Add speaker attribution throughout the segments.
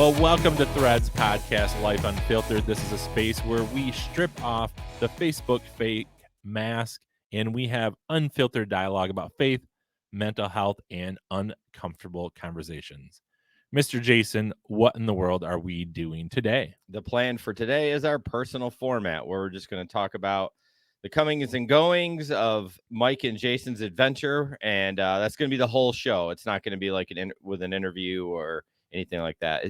Speaker 1: Well, welcome to Threads Podcast Life Unfiltered. This is a space where we strip off the Facebook fake mask and we have unfiltered dialogue about faith, mental health, and uncomfortable conversations. Mr. Jason, what in the world are we doing today?
Speaker 2: The plan for today is our personal format where we're just going to talk about the comings and goings of Mike and Jason's adventure. And that's going to be the whole show. It's not going to be like with an interview or anything like that.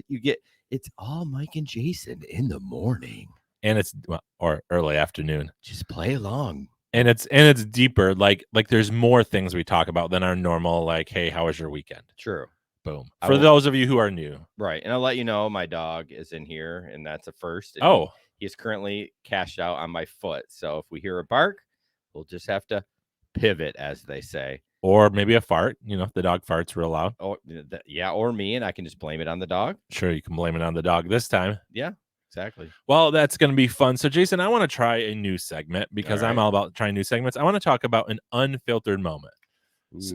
Speaker 2: It's all Mike and Jason in the morning.
Speaker 1: And it's or early afternoon.
Speaker 2: Just play along.
Speaker 1: And it's deeper. Like there's more things we talk about than our normal, like, hey, how was your weekend?
Speaker 2: True.
Speaker 1: Boom. For those of you who are new.
Speaker 2: Right. And I'll let you know my dog is in here, and that's a first.
Speaker 1: And
Speaker 2: he is currently cashed out on my foot. So if we hear a bark, we'll just have to pivot, as they say.
Speaker 1: Or maybe a fart. You know, if the dog farts real loud.
Speaker 2: Oh, yeah. Or me, and I can just blame it on the dog.
Speaker 1: Sure, you can blame it on the dog this time.
Speaker 2: Yeah, exactly.
Speaker 1: Well, that's going to be fun. So, Jason, I want to try a new segment because I'm all about trying new segments. I want to talk about an unfiltered moment.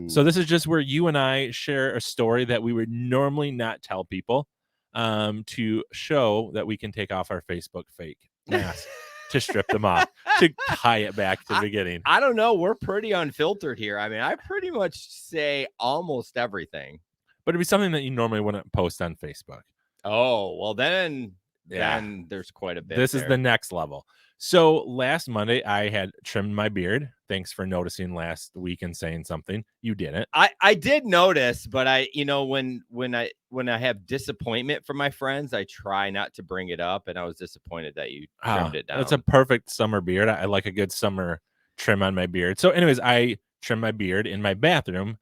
Speaker 1: So this is just where you and I share a story that we would normally not tell people to show that we can take off our Facebook fake mask to strip them off, to tie it back to the beginning.
Speaker 2: I don't know. We're pretty unfiltered here. I mean, I pretty much say almost everything.
Speaker 1: But it'd be something that you normally wouldn't post on Facebook.
Speaker 2: Oh, well, then there's quite a bit.
Speaker 1: This is the next level. So last Monday, I had trimmed my beard. Thanks for noticing last week and saying something. You didn't.
Speaker 2: I did notice, but when I have disappointment from my friends, I try not to bring it up. And I was disappointed that you trimmed it down.
Speaker 1: It's a perfect summer beard. I like a good summer trim on my beard. So anyways, I trim my beard in my bathroom,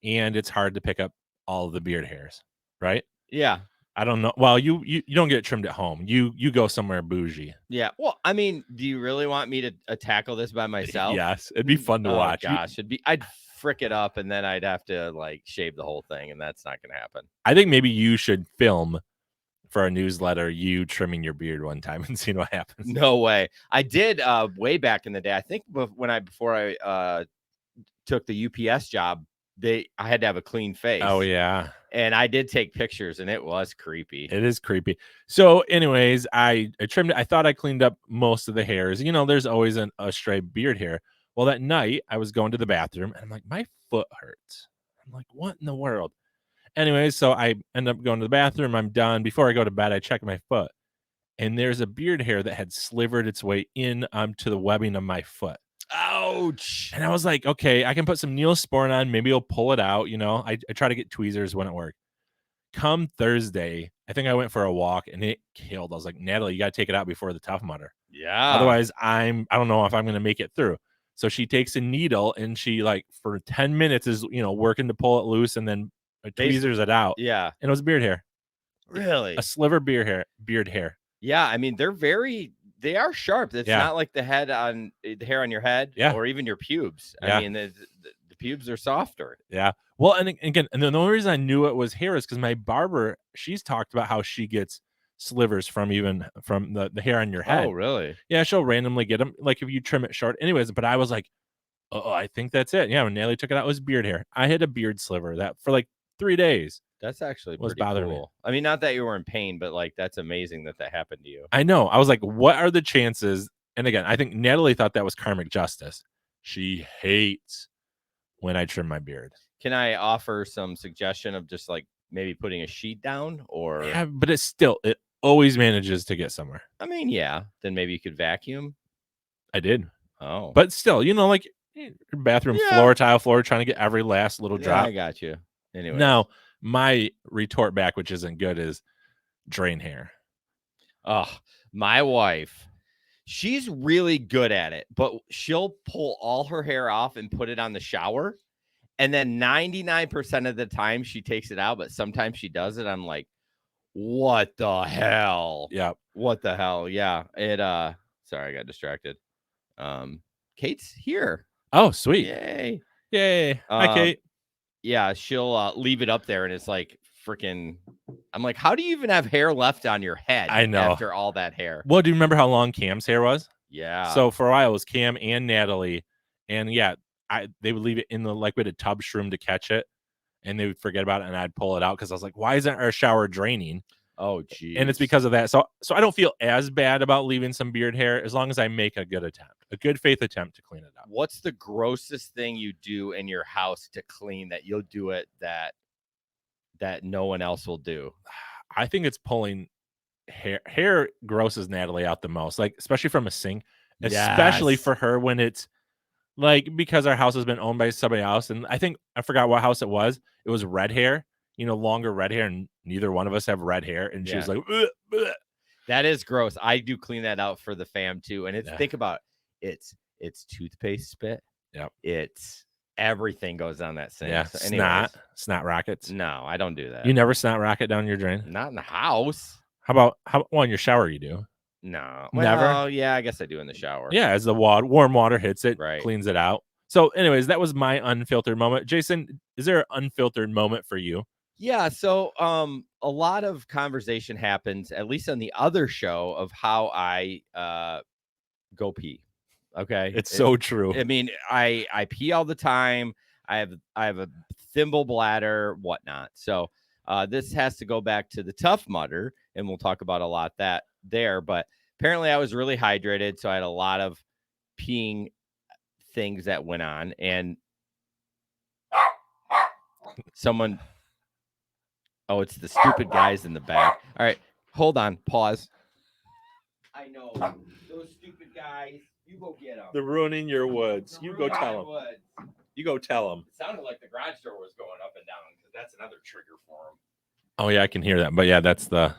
Speaker 1: and it's hard to pick up all of the beard hairs, right?
Speaker 2: Yeah.
Speaker 1: I don't know. Well, you don't get it trimmed at home. You go somewhere bougie.
Speaker 2: Yeah. Well, I mean, do you really want me to tackle this by myself?
Speaker 1: Yes. It'd be fun to watch.
Speaker 2: Gosh, I'd frick it up, and then I'd have to like shave the whole thing, and that's not going to happen.
Speaker 1: I think maybe you should film for a newsletter you trimming your beard one time and seeing what happens.
Speaker 2: No way. I did way back in the day. I think before I took the UPS job, I had to have a clean face.
Speaker 1: Oh yeah.
Speaker 2: And I did take pictures, and it was creepy.
Speaker 1: It is creepy. So anyways, I trimmed it. I thought I cleaned up most of the hairs. You know, there's always a stray beard hair. Well, that night I was going to the bathroom, and I'm like, my foot hurts. I'm like, what in the world? Anyways, so I end up going to the bathroom. I'm done. Before I go to bed, I check my foot, and there's a beard hair that had slivered its way in to the webbing of my foot.
Speaker 2: Ouch.
Speaker 1: And I was like, okay, I can put some Neosporin on. Maybe it'll pull it out. You know, I try to get tweezers when it works. Come Thursday, I think I went for a walk and it killed. I was like, Natalie, you got to take it out before the Tough Mudder.
Speaker 2: Yeah.
Speaker 1: Otherwise, I don't know if I'm going to make it through. So she takes a needle and she like for 10 minutes is, working to pull it loose and then tweezers it out.
Speaker 2: Yeah.
Speaker 1: And it was beard hair.
Speaker 2: Really?
Speaker 1: A sliver beard hair.
Speaker 2: Yeah. I mean, they are sharp. It's not like the hair on your head or even your pubes.
Speaker 1: Yeah.
Speaker 2: I mean, the pubes are softer.
Speaker 1: Yeah. Well, and again, and the only reason I knew it was hair is because my barber, she's talked about how she gets slivers from the hair on your head.
Speaker 2: Oh, really?
Speaker 1: Yeah. She'll randomly get them, like if you trim it short. Anyways, but I was like, oh, I think that's it. Yeah. When Natalie took it out, it was beard hair. I had a beard sliver that for like 3 days.
Speaker 2: That's actually
Speaker 1: was
Speaker 2: pretty
Speaker 1: bothering
Speaker 2: cool.
Speaker 1: me.
Speaker 2: I mean, not that you were in pain, but like that's amazing that happened to you.
Speaker 1: I know. I was like, what are the chances? And again, I think Natalie thought that was karmic justice. She hates when I trim my beard.
Speaker 2: Can I offer some suggestion of just like maybe putting a sheet down or?
Speaker 1: Yeah, but it always manages to get somewhere.
Speaker 2: I mean, yeah. Then maybe you could vacuum.
Speaker 1: I did.
Speaker 2: Oh,
Speaker 1: but still, like your bathroom tile floor, trying to get every last little drop.
Speaker 2: I got you. Anyway,
Speaker 1: now my retort back, which isn't good, is drain hair.
Speaker 2: Oh, my wife, she's really good at it, but she'll pull all her hair off and put it on the shower. And then 99% of the time she takes it out, but sometimes she does it. I'm like, what the hell?
Speaker 1: Yeah.
Speaker 2: What the hell? Yeah. Sorry, I got distracted. Kate's here.
Speaker 1: Oh, sweet.
Speaker 2: Yay.
Speaker 1: Hi, Kate.
Speaker 2: Yeah, she'll leave it up there and it's like freaking. I'm like, how do you even have hair left on your head?
Speaker 1: I know.
Speaker 2: After all that hair.
Speaker 1: Well, do you remember how long Cam's hair was?
Speaker 2: Yeah.
Speaker 1: So for a while it was Cam and Natalie, and yeah, they would leave it in the like we had a tub shroom to catch it, and they would forget about it, and I'd pull it out because I was like, why isn't our shower draining?
Speaker 2: Oh, geez.
Speaker 1: And it's because of that. So I don't feel as bad about leaving some beard hair as long as I make a good faith attempt to clean it up.
Speaker 2: What's the grossest thing you do in your house to clean that you'll do it that no one else will do?
Speaker 1: I think it's pulling hair. Hair grosses Natalie out the most, like especially from a sink, especially
Speaker 2: Yes.
Speaker 1: for her when it's like because our house has been owned by somebody else, and I think I forgot what house it was. It was red hair, longer red hair, and neither one of us have red hair. And she was like, "Ugh, ugh."
Speaker 2: That is gross. I do clean that out for the fam too. And
Speaker 1: Yeah.
Speaker 2: think about it. It's toothpaste spit.
Speaker 1: Yep.
Speaker 2: It's everything goes on that sink.
Speaker 1: Yeah,
Speaker 2: So
Speaker 1: snot rockets.
Speaker 2: No, I don't do that.
Speaker 1: You never snot rocket down your drain?
Speaker 2: Not in the house.
Speaker 1: How about in your shower you do?
Speaker 2: No.
Speaker 1: Never?
Speaker 2: Well, yeah, I guess I do in the shower.
Speaker 1: Yeah, as the warm water hits it,
Speaker 2: Right.
Speaker 1: cleans it out. So anyways, that was my unfiltered moment. Jason, is there an unfiltered moment for you?
Speaker 2: Yeah, so a lot of conversation happens, at least on the other show, of how I go pee. Okay.
Speaker 1: It's so true.
Speaker 2: I mean, I pee all the time. I have a thimble bladder, whatnot. So this has to go back to the Tough Mudder, and we'll talk about a lot that there. But apparently, I was really hydrated, so I had a lot of peeing things that went on, and someone. Oh, it's the stupid guys in the back. All right, hold on, pause. I know those stupid guys. You go get them.
Speaker 1: They're ruining your woods. You go tell them. You go tell them.
Speaker 2: It sounded like the garage door was going up and down because that's another trigger for them.
Speaker 1: Oh yeah, I can hear that. But yeah, that's the.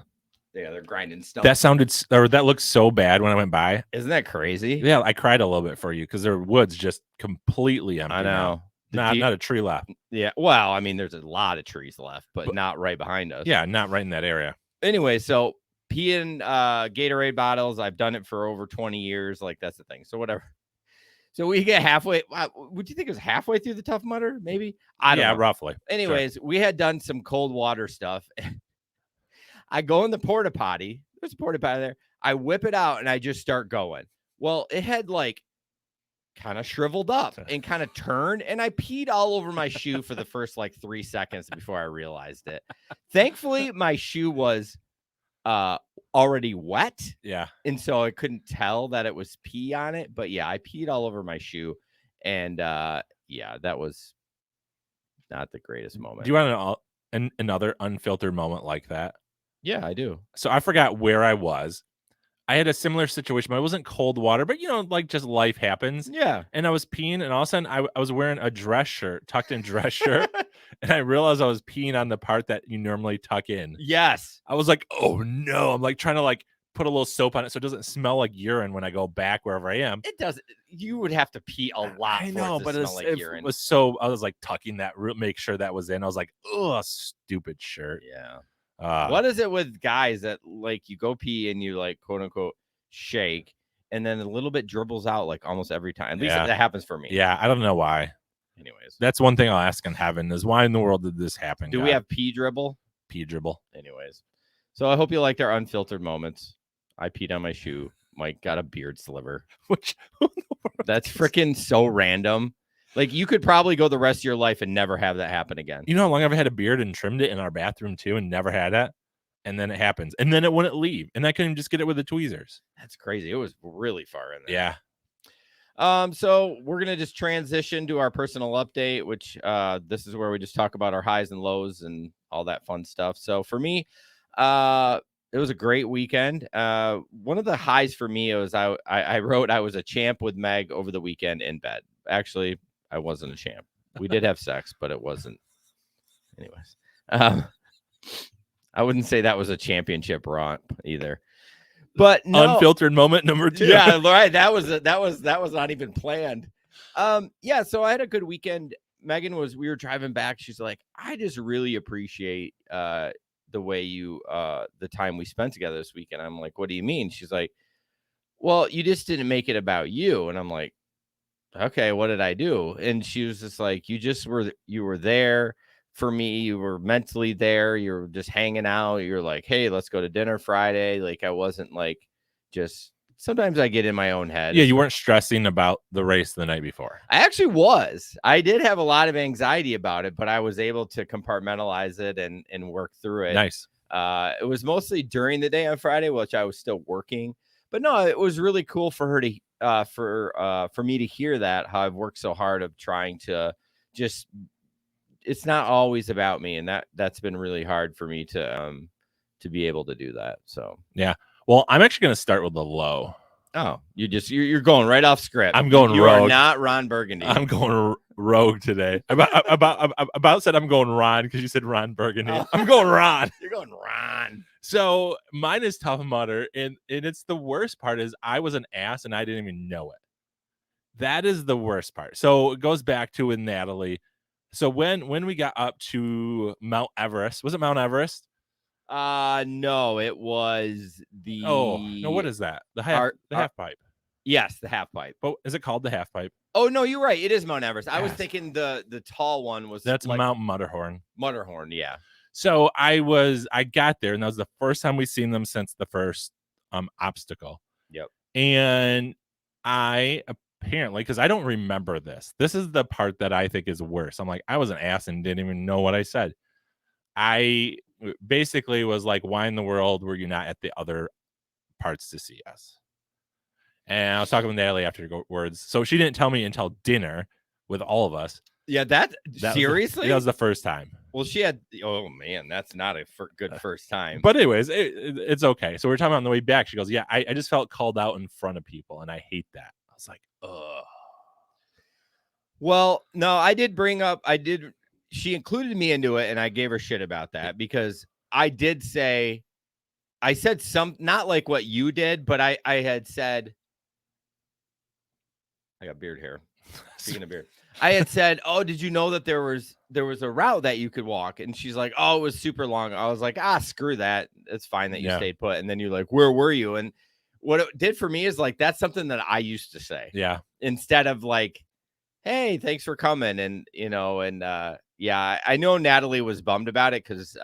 Speaker 2: Yeah, they're grinding stuff.
Speaker 1: That looked so bad when I went by.
Speaker 2: Isn't that crazy?
Speaker 1: Yeah, I cried a little bit for you because their woods just completely empty.
Speaker 2: I know.
Speaker 1: Not a tree left.
Speaker 2: Yeah. Well, I mean, there's a lot of trees left, but not right behind us.
Speaker 1: Yeah, not right in that area.
Speaker 2: Anyway, so peeing Gatorade bottles, I've done it for over 20 years. Like, that's the thing. So whatever. So we get halfway. Would you think it was halfway through the Tough Mudder? Maybe. I don't know.
Speaker 1: Roughly.
Speaker 2: Anyways, we had done some cold water stuff. I go in the porta potty. There's a porta potty there. I whip it out and I just start going. Well, it had like kind of shriveled up and kind of turned, and I peed all over my shoe for the first like 3 seconds before I realized it. Thankfully, my shoe was already wet.
Speaker 1: Yeah.
Speaker 2: And so I couldn't tell that it was pee on it. But yeah, I peed all over my shoe. And yeah, that was not the greatest moment.
Speaker 1: Do you want another unfiltered moment like that?
Speaker 2: Yeah, I do.
Speaker 1: So I forgot where I was. I had a similar situation, but it wasn't cold water, but like just life happens.
Speaker 2: Yeah.
Speaker 1: And I was peeing, and all of a sudden I was wearing a dress shirt, tucked in dress shirt, and I realized I was peeing on the part that you normally tuck in.
Speaker 2: Yes.
Speaker 1: I was like, oh no. I'm like trying to like put a little soap on it so it doesn't smell like urine when I go back wherever I am.
Speaker 2: It does. You would have to pee a lot.
Speaker 1: I know, but it was so. I was like tucking that root, make sure that was in. I was like, oh, stupid shirt.
Speaker 2: Yeah. What is it with guys that like you go pee and you like quote unquote shake and then a little bit dribbles out like almost every time? At least that happens for me.
Speaker 1: Yeah, I don't know why.
Speaker 2: Anyways,
Speaker 1: that's one thing I'll ask in heaven is why in the world did this happen?
Speaker 2: Do we have pee dribble?
Speaker 1: Pee dribble.
Speaker 2: Anyways, so I hope you liked our unfiltered moments. I peed on my shoe. Mike got a beard sliver. Which that's freaking so random. Like, you could probably go the rest of your life and never have that happen again.
Speaker 1: You know how long I've had a beard and trimmed it in our bathroom too and never had that? And then it happens. And then it wouldn't leave. And I couldn't just get it with the tweezers.
Speaker 2: That's crazy. It was really far in there.
Speaker 1: Yeah.
Speaker 2: So we're going to just transition to our personal update, which this is where we just talk about our highs and lows and all that fun stuff. So for me, it was a great weekend. One of the highs for me was I wrote I was a champ with Meg over the weekend in bed. Actually, I wasn't a champ. We did have sex, but it wasn't. Anyways, I wouldn't say that was a championship romp either. But no.
Speaker 1: Unfiltered moment number 2.
Speaker 2: Yeah, right. That was not even planned. Yeah. So I had a good weekend. Megan we were driving back. She's like, I just really appreciate the way the time we spent together this weekend. I'm like, what do you mean? She's like, well, you just didn't make it about you. And I'm like, okay, what did I do? And she was just like, you were there for me. You were mentally there. You were just hanging out. You're like, hey, let's go to dinner Friday. Like, I wasn't like, just sometimes I get in my own head.
Speaker 1: Yeah, you weren't stressing about the race the night before.
Speaker 2: I actually was. I did have a lot of anxiety about it, but I was able to compartmentalize it and work through it.
Speaker 1: Nice.
Speaker 2: It was mostly during the day on Friday, which I was still working. But no, it was really cool for her to for me to hear that, how I've worked so hard of trying to just, it's not always about me, and that's been really hard for me to be able to do that. So
Speaker 1: Yeah. Well, I'm actually going to start with the low.
Speaker 2: oh, you're going right off script.
Speaker 1: I'm going
Speaker 2: you are
Speaker 1: rogue.
Speaker 2: not Ron Burgundy.
Speaker 1: I'm going rogue today. About said I'm going Ron because you said Ron Burgundy.
Speaker 2: Oh.
Speaker 1: I'm going Ron.
Speaker 2: You're going Ron.
Speaker 1: So mine is Tough Mudder, and it's the worst part is I was an ass and I didn't even know it. That is the worst part. So it goes back to with Natalie. So when we got up to Mount Everest, was it Mount Everest?
Speaker 2: No, it was the.
Speaker 1: Oh no, what is that? The half pipe.
Speaker 2: Yes, the half pipe.
Speaker 1: But is it called the half pipe?
Speaker 2: Oh no, you're right. It is Mount Everest. I was
Speaker 1: Yes.
Speaker 2: thinking the tall one was
Speaker 1: That's
Speaker 2: like
Speaker 1: Mount Mudderhorn.
Speaker 2: Mudderhorn, yeah.
Speaker 1: So I got there, and that was the first time we've seen them since the first obstacle.
Speaker 2: Yep.
Speaker 1: And I apparently, because I don't remember this. This is the part that I think is worse. I'm like, I was an ass and didn't even know what I said. I basically was like, why in the world were you not at the other parts to see us? And I was talking with Natalie afterwards. So she didn't tell me until dinner with all of us.
Speaker 2: Yeah, that seriously?
Speaker 1: That was the first time.
Speaker 2: Well, she had, oh man, that's not a good first time.
Speaker 1: But anyways, it's okay. So we're talking about on the way back. She goes, yeah, I just felt called out in front of people, and I hate that. I was like, ugh.
Speaker 2: Well, no, she included me into it, and I gave her shit about that because I said some, not like what you did, but I had said, I got beard hair. Speaking of beard, I had said, "Oh, did you know that there was a route that you could walk?" And she's like, "Oh, it was super long." I was like, screw that. It's fine that you stayed put." And then you're like, "Where were you?" And what it did for me is like, that's something that I used to say.
Speaker 1: Yeah.
Speaker 2: Instead of like, "Hey, thanks for coming." And, yeah, I know Natalie was bummed about it because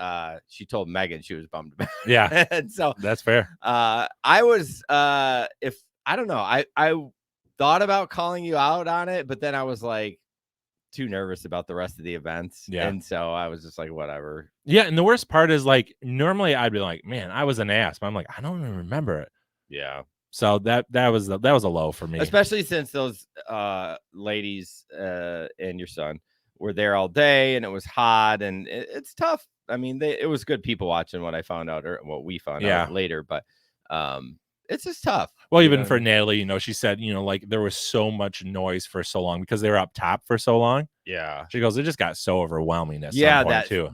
Speaker 2: she told Megan she was bummed about it.
Speaker 1: Yeah.
Speaker 2: And so
Speaker 1: that's fair.
Speaker 2: I was, I don't know, I thought about calling you out on it, but then I was like too nervous about the rest of the events.
Speaker 1: Yeah.
Speaker 2: And so I was just like, whatever.
Speaker 1: Yeah. And the worst part is like, normally I'd be like, man, I was an ass, but I'm like, I don't even remember it.
Speaker 2: Yeah.
Speaker 1: So that was a low for me.
Speaker 2: Especially since those ladies and your son were there all day and it was hot and it's tough. I mean, it was good people watching what I found out or what we found out later, but it's just tough.
Speaker 1: Well, even for Natalie, she said, like there was so much noise for so long because they were up top for so long.
Speaker 2: Yeah.
Speaker 1: She goes, it just got so overwhelming at some point too.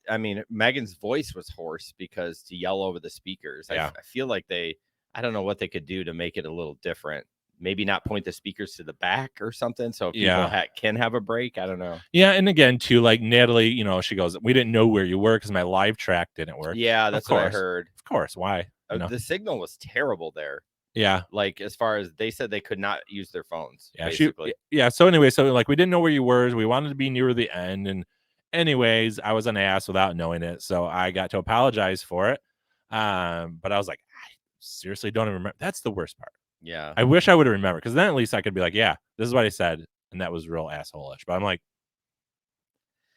Speaker 2: I mean, Megan's voice was hoarse because to yell over the speakers.
Speaker 1: Yeah.
Speaker 2: I feel like I don't know what they could do to make it a little different. Maybe not point the speakers to the back or something. So people can have a break. I don't know.
Speaker 1: Yeah. And again, too, like Natalie, she goes, we didn't know where you were because my live track didn't work.
Speaker 2: Yeah, that's what I heard.
Speaker 1: Of course. Why?
Speaker 2: The signal was terrible there.
Speaker 1: Yeah.
Speaker 2: Like as far as they said they could not use their phones.
Speaker 1: Yeah.
Speaker 2: Basically.
Speaker 1: So anyway, like we didn't know where you were. We wanted to be near the end. And anyways, I was an ass without knowing it. So I got to apologize for it. But I was like, I seriously don't even remember. That's the worst part.
Speaker 2: Yeah.
Speaker 1: I wish I would have remembered because then at least I could be like, yeah, this is what I said. And that was real asshole-ish. But I'm like,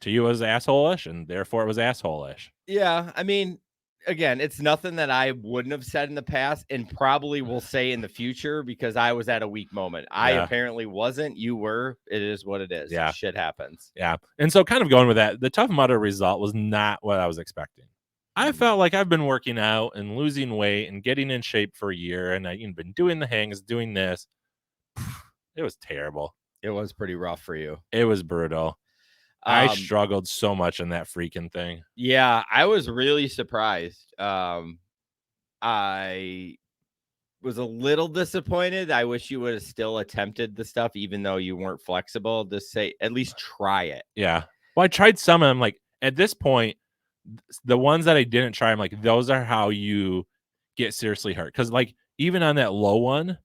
Speaker 1: to you it was asshole-ish and therefore it was asshole-ish.
Speaker 2: Yeah. I mean, again, it's nothing that I wouldn't have said in the past and probably will say in the future because I was at a weak moment. I apparently wasn't. You were. It is what it is.
Speaker 1: Yeah.
Speaker 2: Shit happens.
Speaker 1: Yeah. And so kind of going with that, the Tough Mudder result was not what I was expecting. I felt like I've been working out and losing weight and getting in shape for a year. And I've been doing the hangs, doing this. It was terrible.
Speaker 2: It was pretty rough for you.
Speaker 1: It was brutal. I struggled so much in that freaking thing.
Speaker 2: Yeah, I was really surprised. I was a little disappointed. I wish you would have still attempted the stuff, even though you weren't flexible. To say at least try it.
Speaker 1: Yeah. Well, I tried some, and I'm like, at this point, the ones that I didn't try, I'm like, those are how you get seriously hurt. Because like even on that low one,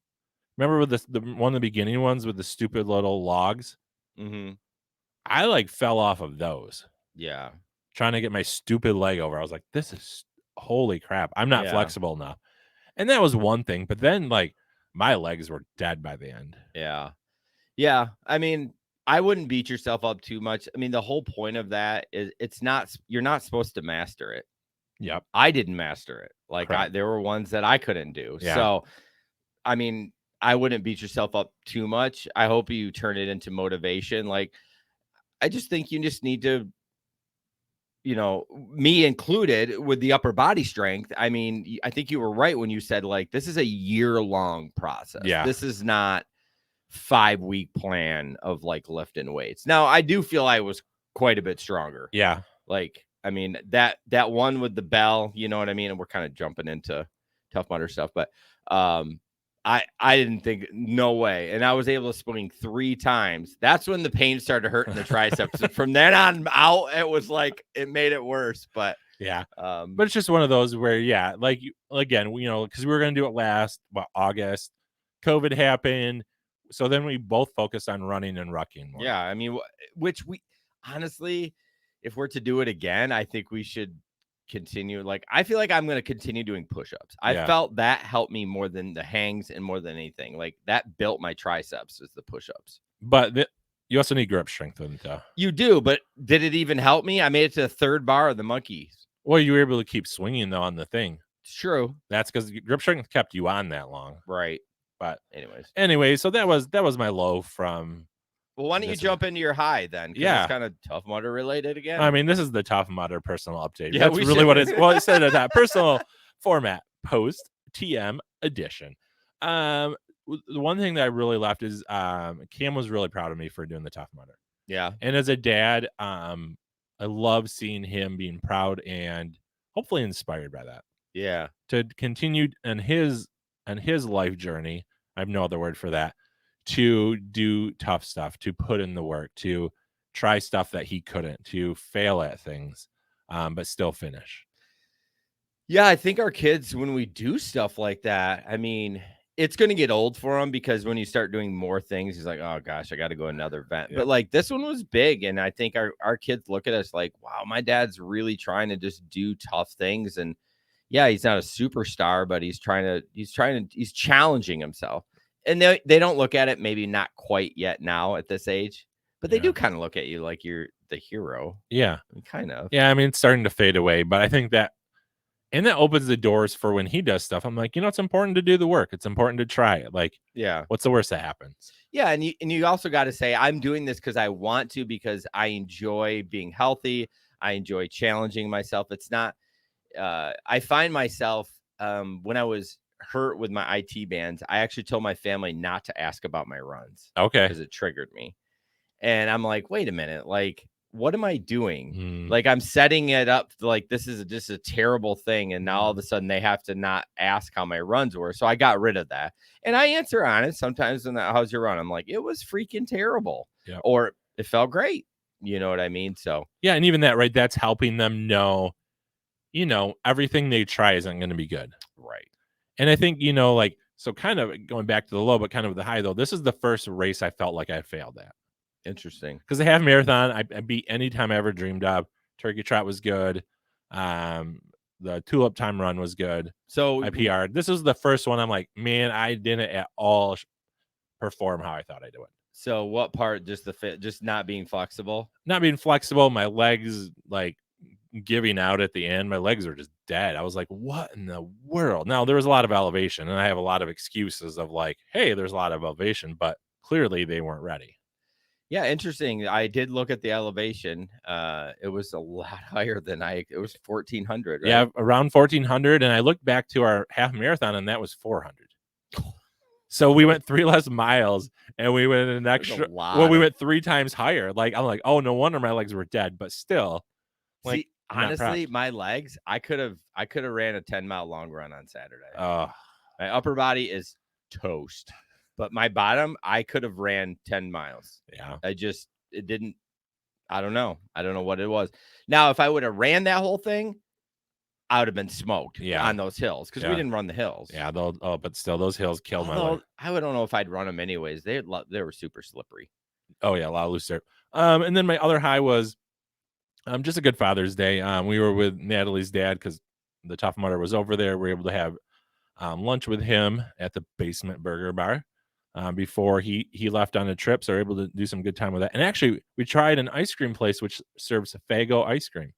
Speaker 1: remember with the one of the beginning ones with the stupid little logs?
Speaker 2: Mm-hmm.
Speaker 1: I like fell off of those.
Speaker 2: Yeah.
Speaker 1: Trying to get my stupid leg over. I was like, this is holy crap. I'm not flexible enough. And that was one thing. But then like my legs were dead by the end.
Speaker 2: Yeah. Yeah. I mean, I wouldn't beat yourself up too much. I mean, the whole point of that is you're not supposed to master it.
Speaker 1: Yep.
Speaker 2: I didn't master it. Like
Speaker 1: Correct.
Speaker 2: there were ones that I couldn't do.
Speaker 1: Yeah.
Speaker 2: So, I mean, I wouldn't beat yourself up too much. I hope you turn it into motivation. Like, I just think you just need to, me included with the upper body strength. I mean, I think you were right when you said, like, this is a year-long process.
Speaker 1: Yeah.
Speaker 2: This is not 5-week plan of like lifting weights. Now, I do feel I was quite a bit stronger.
Speaker 1: Yeah.
Speaker 2: Like, I mean, that one with the bell, you know what I mean? And we're kind of jumping into Tough Mudder stuff, but I didn't think, no way. And I was able to swing 3 times. That's when the pain started hurting the triceps. From then on out, it was like it made it worse. But
Speaker 1: yeah, but it's just one of those where, yeah, like again, because we were gonna do it last August, COVID happened, so then we both focused on running and rucking more.
Speaker 2: Yeah, I mean, which we honestly, if we're to do it again, I think we should continue. Like, I feel like I'm going to continue doing push-ups. I felt that helped me more than the hangs and more than anything. Like, that built my triceps is the push-ups.
Speaker 1: But you also need grip strength with it.
Speaker 2: You do, but did it even help me? I made it to the 3rd bar of the monkeys.
Speaker 1: Well, you were able to keep swinging though on the thing.
Speaker 2: It's true.
Speaker 1: That's because grip strength kept you on that long,
Speaker 2: right?
Speaker 1: But
Speaker 2: anyways,
Speaker 1: so that was my low from.
Speaker 2: Well, why don't you jump into your high then?
Speaker 1: Yeah,
Speaker 2: it's kind of Tough Mudder related again.
Speaker 1: I mean, this is the Tough Mudder personal update.
Speaker 2: Yeah,
Speaker 1: that's really what it's. Well, I said it that personal format post TM edition. The one thing that I really left is Cam was really proud of me for doing the Tough Mudder.
Speaker 2: Yeah,
Speaker 1: and as a dad, I love seeing him being proud and hopefully inspired by that.
Speaker 2: Yeah,
Speaker 1: to continue on his life journey. I have no other word for that. To do tough stuff, to put in the work, to try stuff that he couldn't, to fail at things, but still finish.
Speaker 2: Yeah, I think our kids, when we do stuff like that, I mean, it's going to get old for them because when you start doing more things, he's like, oh gosh, I got to go another event. Yeah. But like this one was big. And I think our kids look at us like, wow, my dad's really trying to just do tough things. And yeah, he's not a superstar, but he's challenging himself. And they don't look at it, maybe not quite yet now at this age, but they do kind of look at you like you're the hero.
Speaker 1: Yeah.
Speaker 2: Kind of.
Speaker 1: Yeah. I mean, it's starting to fade away, but I think that opens the doors for when he does stuff. I'm like, it's important to do the work. It's important to try it. Like,
Speaker 2: yeah,
Speaker 1: what's the worst that happens?
Speaker 2: Yeah. And you also got to say, I'm doing this because I want to, because I enjoy being healthy. I enjoy challenging myself. It's not, I find myself, when I was hurt with my IT bands, I actually told my family not to ask about my runs.
Speaker 1: Okay.
Speaker 2: Because it triggered me. And I'm like, wait a minute, like, what am I doing? Like, I'm setting it up like this is just a terrible thing. And now all of a sudden they have to not ask how my runs were. So I got rid of that. And I answer on it sometimes when how's your run? I'm like, it was freaking terrible.
Speaker 1: Yep.
Speaker 2: Or it felt great. You know what I mean? So
Speaker 1: yeah, and even that, right? That's helping them know, everything they try isn't going to be good.
Speaker 2: Right.
Speaker 1: And I think, like, so kind of going back to the low, but kind of the high, though, this is the first race I felt like I failed at.
Speaker 2: Interesting.
Speaker 1: Because the half marathon, I beat any time I ever dreamed of. Turkey Trot was good. The Tulip Time Run was good.
Speaker 2: So
Speaker 1: I PR'd. This is the first one I'm like, man, I didn't at all perform how I thought I'd do it.
Speaker 2: So what part? Just the fit, just not being flexible?
Speaker 1: Not being flexible. My legs, like, giving out at the end. My legs were just dead. I was like, what in the world? Now, there was a lot of elevation, and I have a lot of excuses of like, hey, there's a lot of elevation, but clearly they weren't ready.
Speaker 2: Yeah, interesting. I did look at the elevation. It was a lot higher than it was 1,400. Right?
Speaker 1: Yeah, around 1,400. And I looked back to our half marathon, and that was 400. So we went 3 less miles, and we went an extra. Well, we went 3 times higher. Like, I'm like, oh, no wonder my legs were dead. But still, like,
Speaker 2: see, honestly, my legs, I could have ran a 10-mile long run on Saturday. My upper body is toast. But my bottom, I could have ran 10 miles.
Speaker 1: Yeah.
Speaker 2: It didn't, I don't know. I don't know what it was. Now, if I would have ran that whole thing, I would have been smoked on those hills because we didn't run the hills.
Speaker 1: Yeah. But still, those hills killed my leg.
Speaker 2: I don't know if I'd run them anyways. They were super slippery.
Speaker 1: Oh, yeah. A lot of loose dirt. And then my other high was just a good Father's Day. We were with Natalie's dad because the Tough Mudder was over there. We were able to have lunch with him at the Basement Burger Bar. Before he left on a trip, so we were able to do some good time with that. And actually, we tried an ice cream place which serves Faygo ice cream.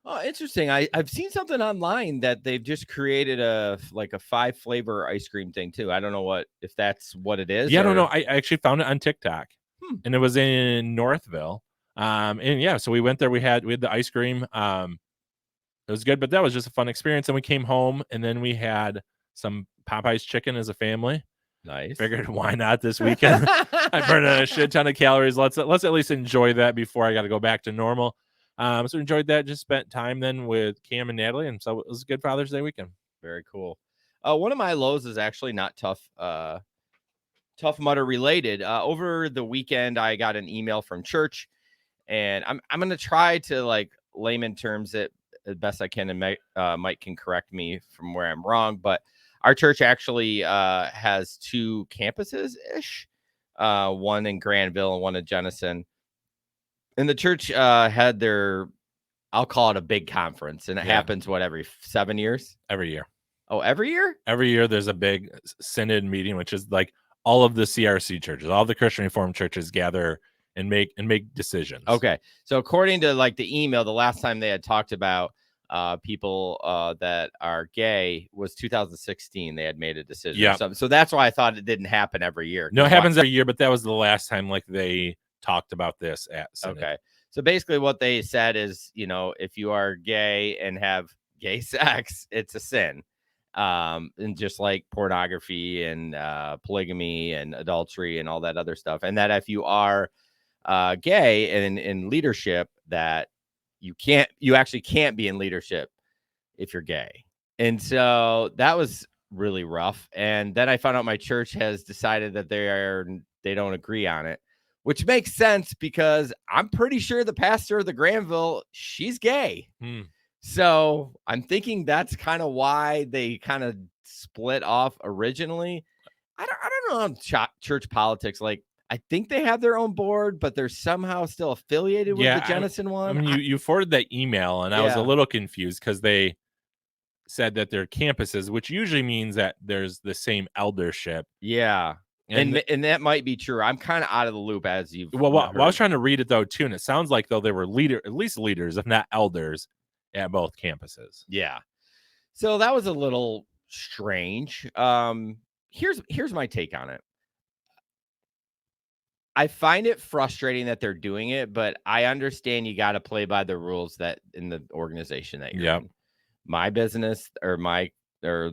Speaker 2: Oh, interesting. I've seen something online that they've just created a 5 flavor ice cream thing too. I don't know if that's what it is
Speaker 1: Yeah, I don't know.
Speaker 2: or
Speaker 1: I actually found it on TikTok,
Speaker 2: hmm,
Speaker 1: and it was in Northville. And yeah, so we went there. We had the ice cream. It was good, but that was just a fun experience. And we came home, and then we had some Popeyes chicken as a family.
Speaker 2: nice.
Speaker 1: Figured why not this weekend? I burned a shit ton of calories. Let's at least enjoy that before I got to go back to normal. So enjoyed that. Just spent time then with Cam and Natalie, and so it was a good Father's Day weekend.
Speaker 2: Very cool. One of my lows is actually not Tough Mudder related. Over the weekend, I got an email from church, and I'm gonna try to like layman terms it as best I can, and Mike can correct me from where I'm wrong. But our church actually has 2 campuses ish, one in Granville and one in Jenison. And the church had their, I'll call it a big conference, and it
Speaker 1: Yeah.
Speaker 2: happens every 7 years.
Speaker 1: Every year.
Speaker 2: Oh, every year?
Speaker 1: Every year there's a big synod meeting, which is like all of the CRC churches, all the Christian Reformed churches gather and make decisions.
Speaker 2: Okay. So according to like the email, the last time they had talked about people that are gay was 2016. They had made a decision.
Speaker 1: Yeah.
Speaker 2: So that's why I thought it didn't happen every year.
Speaker 1: No, it happens every year, but that was the last time like they talked about this at synod.
Speaker 2: Okay. So basically what they said is, if you are gay and have gay sex, it's a sin. And just like pornography and polygamy and adultery and all that other stuff. And that if you are gay and in leadership, that you actually can't be in leadership if you're gay. And so that was really rough. And then I found out my church has decided that they don't agree on it, which makes sense because I'm pretty sure the pastor of the Granville, she's gay. So I'm thinking that's kind of why they kind of split off originally. I don't know on church politics. Like, I think they have their own board, but they're somehow still affiliated with the Jenison one.
Speaker 1: I mean, you forwarded that email, and I was a
Speaker 2: Yeah.
Speaker 1: little confused because they said that they're campuses, which usually means that there's the same eldership.
Speaker 2: Yeah. And that might be true. I'm kind of out of the loop as you've.
Speaker 1: Well, I was trying to read it though too, and it sounds like though they were at least leaders, if not elders, at both campuses.
Speaker 2: Yeah. So that was a little strange. Here's my take on it. I find it frustrating that they're doing it, but I understand you got to play by the rules that in the organization that you're in. My business or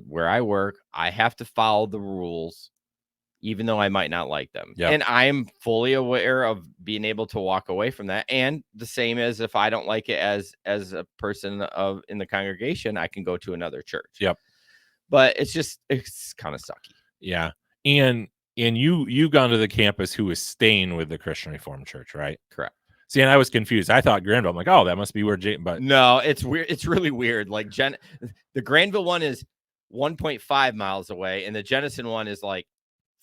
Speaker 2: where I work, I have to follow the rules, even though I might not like them.
Speaker 1: Yep.
Speaker 2: And I am fully aware of being able to walk away from that. And the same as if I don't like it as a person in the congregation, I can go to another church.
Speaker 1: Yep.
Speaker 2: But it's kind of sucky.
Speaker 1: Yeah. And you've gone to the campus who is staying with the Christian Reformed Church, right?
Speaker 2: Correct.
Speaker 1: See, and I was confused. I thought Granville. I'm like, oh, that must be where but
Speaker 2: no, it's weird. It's really weird. Like the Granville one is 1.5 miles away, and the Jenison one is like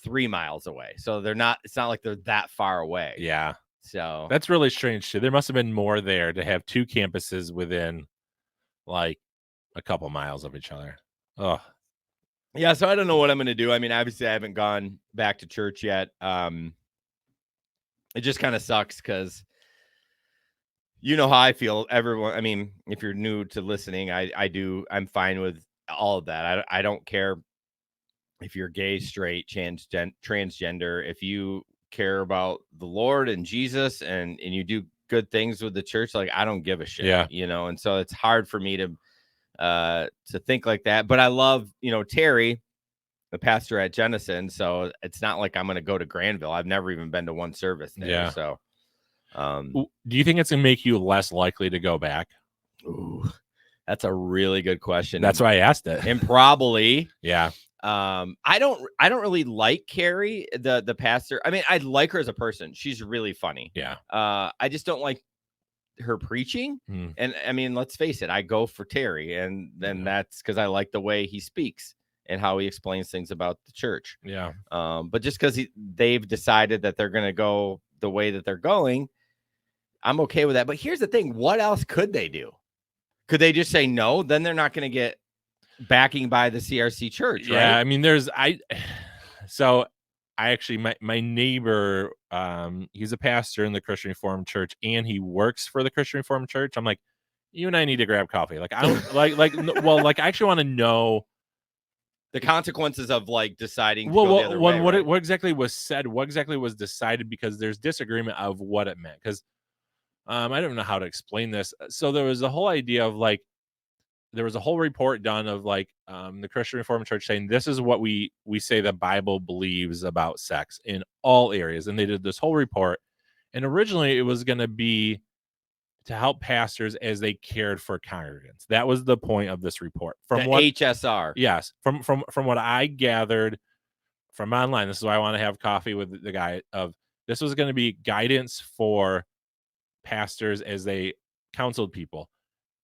Speaker 2: 3 miles away. So it's not like they're that far away.
Speaker 1: Yeah.
Speaker 2: So
Speaker 1: that's really strange too. There must have been more there to have 2 campuses within like a couple miles of each other. Oh.
Speaker 2: Yeah, so I don't know what I'm going to do. I mean, obviously I haven't gone back to church yet. It just kind of sucks because you know how I feel. Everyone, I mean, if you're new to listening, I'm fine with all of that. I don't care if you're gay, straight, transgender. If you care about the Lord and Jesus and you do good things with the church, like I don't give a shit.
Speaker 1: Yeah.
Speaker 2: And so it's hard for me to think like that. But I love, Terry, the pastor at Jenison. So it's not like I'm going to go to Granville. I've never even been to one service there.
Speaker 1: Yeah.
Speaker 2: So
Speaker 1: do you think it's going to make you less likely to go back?
Speaker 2: Ooh, that's a really good question.
Speaker 1: That's why I asked it.
Speaker 2: And probably.
Speaker 1: Yeah.
Speaker 2: I don't really like Carrie, the pastor. I mean, I like her as a person. She's really funny.
Speaker 1: Yeah.
Speaker 2: I just don't like her preaching. And I mean, let's face it, I go for Terry, and then that's because I like the way he speaks and how he explains things about the church.
Speaker 1: Yeah.
Speaker 2: But just because they've decided that they're going to go the way that they're going, I'm okay with that. But here's the thing. What else could they do? Could they just say no? Then they're not going to get backing by the CRC church, right?
Speaker 1: Yeah, I mean, so I actually, my neighbor, he's a pastor in the Christian Reformed Church, and he works for the Christian Reformed Church. I'm like, you and I need to grab coffee. Like, I don't like I actually want to know
Speaker 2: the consequences of like deciding to
Speaker 1: well,
Speaker 2: go the other way, right?
Speaker 1: what exactly was said, what exactly was decided, because there's disagreement of what it meant. Because I don't know how to explain this. So there was the whole idea of like there was a whole report done of like the Christian Reformed Church saying this is what we say the Bible believes about sex in all areas, and they did this whole report. And originally it was going to be to help pastors as they cared for congregants. That was the point of this report. From
Speaker 2: The
Speaker 1: what
Speaker 2: HSR.
Speaker 1: yes, from what I gathered from online, this is why I want to have coffee with the guy of this was going to be guidance for pastors as they counseled people.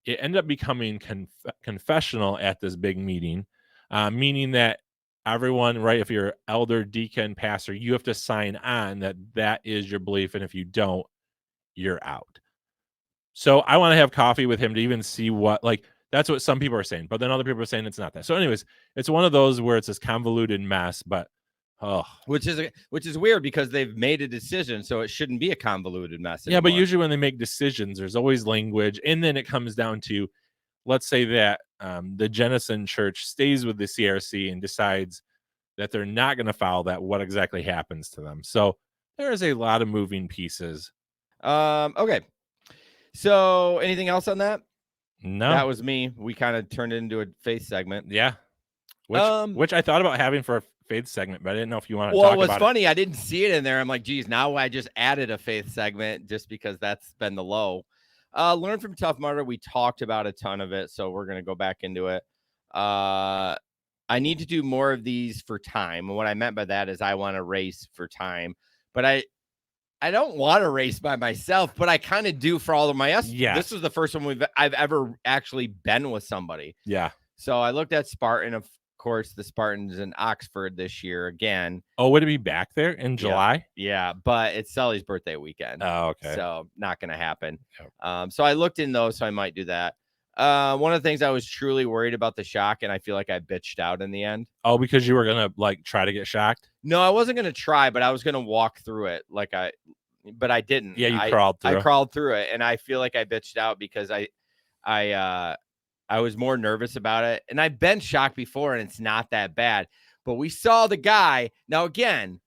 Speaker 1: It ended up becoming confessional at this big meeting, meaning that everyone, right, if you're elder, deacon, pastor, you have to sign on that that is your belief, and if you don't, you're out. So I want to have coffee with him to even see what, like, that's what some people are saying, but then other people are saying it's not that. So anyways, it's one of those where it's this convoluted mess, but
Speaker 2: which is weird because they've made a decision, so it shouldn't be a convoluted mess anymore.
Speaker 1: Yeah, but usually when they make decisions, there's always language, and then it comes down to, let's say that the Jenison Church stays with the CRC and decides that they're not going to follow that. What exactly happens to them? So there is a lot of moving pieces.
Speaker 2: Okay. So anything else on that?
Speaker 1: No,
Speaker 2: that was me. We kind of turned it into a faith segment.
Speaker 1: Yeah, which I thought about having for a faith segment, but I didn't know if you want to talk about it.
Speaker 2: Well, it was funny. I didn't see it in there. I'm like, geez, now I just added a faith segment just because that's been the low. Learn from Tough Mudder. We talked about a ton of it, so we're going to go back into it. I need to do more of these for time. And what I meant by that is I want to race for time, but I don't want to race by myself, but I kind of do for all of my us.
Speaker 1: Yes.
Speaker 2: This was the first one I've ever actually been with somebody.
Speaker 1: Yeah.
Speaker 2: So I looked at Spartan. Of course, the Spartans in Oxford this year again.
Speaker 1: Oh, would it be back there in July?
Speaker 2: Yeah, but it's Sully's birthday weekend.
Speaker 1: Oh, okay.
Speaker 2: So not going to happen.
Speaker 1: Yep.
Speaker 2: So I looked in those, so I might do that. One of the things I was truly worried about the shock, and I feel like I bitched out in the end.
Speaker 1: Oh, because you were gonna like try to get shocked?
Speaker 2: No, I wasn't gonna try, but I was gonna walk through it. But I didn't.
Speaker 1: Yeah, you crawled through.
Speaker 2: I crawled through it, and I feel like I bitched out because I was more nervous about it, and I've been shocked before, and it's not that bad. But we saw the guy. Now again,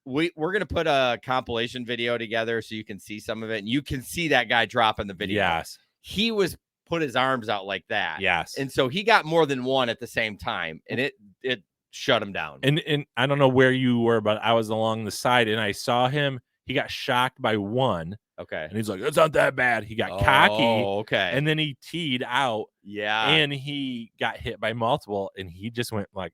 Speaker 2: we're gonna put a compilation video together so you can see some of it, and you can see that guy dropping the video.
Speaker 1: Yes,
Speaker 2: he was put his arms out like that.
Speaker 1: Yes,
Speaker 2: and so he got more than one at the same time, and it shut him down.
Speaker 1: And I don't know where you were, but I was along the side, and I saw him. He got shocked by one.
Speaker 2: Okay.
Speaker 1: And he's like, it's not that bad. He got cocky.
Speaker 2: Okay.
Speaker 1: And then he teed out.
Speaker 2: Yeah.
Speaker 1: And he got hit by multiple, and he just went like,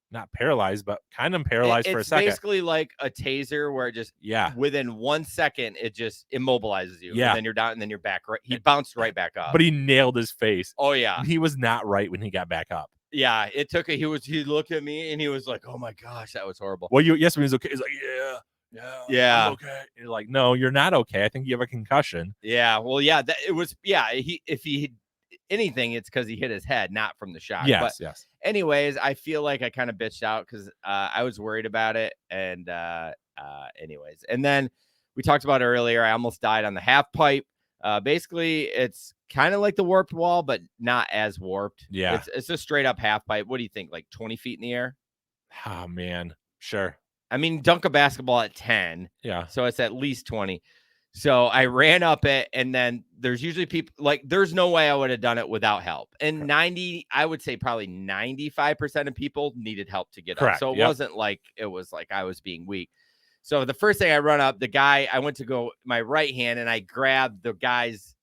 Speaker 1: not paralyzed, but kind of paralyzed for a second.
Speaker 2: It's basically like a taser where it just, within 1 second, it just immobilizes you.
Speaker 1: Yeah.
Speaker 2: And then you're down, and then you're back. Right. He bounced right back up.
Speaker 1: But he nailed his face.
Speaker 2: Oh, yeah.
Speaker 1: He was not right when he got back up.
Speaker 2: Yeah. It took he looked at me, and he was like, oh my gosh, that was horrible.
Speaker 1: Well, yes, when he was okay. He's like, yeah. I'm okay. And you're like, no, you're not okay. I think you have a concussion.
Speaker 2: Yeah. Well, yeah, if he anything, it's because he hit his head, not from the shock.
Speaker 1: Yes.
Speaker 2: Anyways, I feel like I kind of bitched out because I was worried about it. And anyways, and then we talked about it earlier. I almost died on the half pipe. Basically, it's kind of like the warped wall, but not as warped.
Speaker 1: Yeah.
Speaker 2: It's a straight up half pipe. What do you think? Like 20 feet in the air?
Speaker 1: Oh, man. Sure.
Speaker 2: I mean, dunk a basketball at 10.
Speaker 1: Yeah.
Speaker 2: So it's at least 20. So I ran up it, and then there's usually people like there's no way I would have done it without help. And I would say probably 95% of people needed help to get up. So it wasn't like it was like I was being weak. So the first thing I run up, I went to go my right hand, and I grabbed the guy's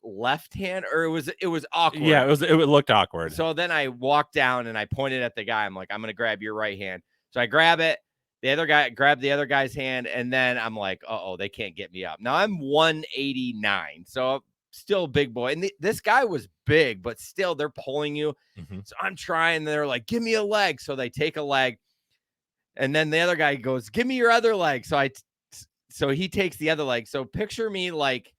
Speaker 2: left hand, or it was awkward.
Speaker 1: Yeah, it looked awkward.
Speaker 2: So then I walked down and I pointed at the guy. I'm like, I'm gonna grab your right hand. So I grab it. The other guy grabbed the other guy's hand, and then I'm like, uh-oh, they can't get me up. Now I'm 189, so still a big boy. And this guy was big, but still they're pulling you. Mm-hmm. So I'm trying. They're like, give me a leg. So they take a leg, and then the other guy goes, give me your other leg. So he takes the other leg. So picture me like,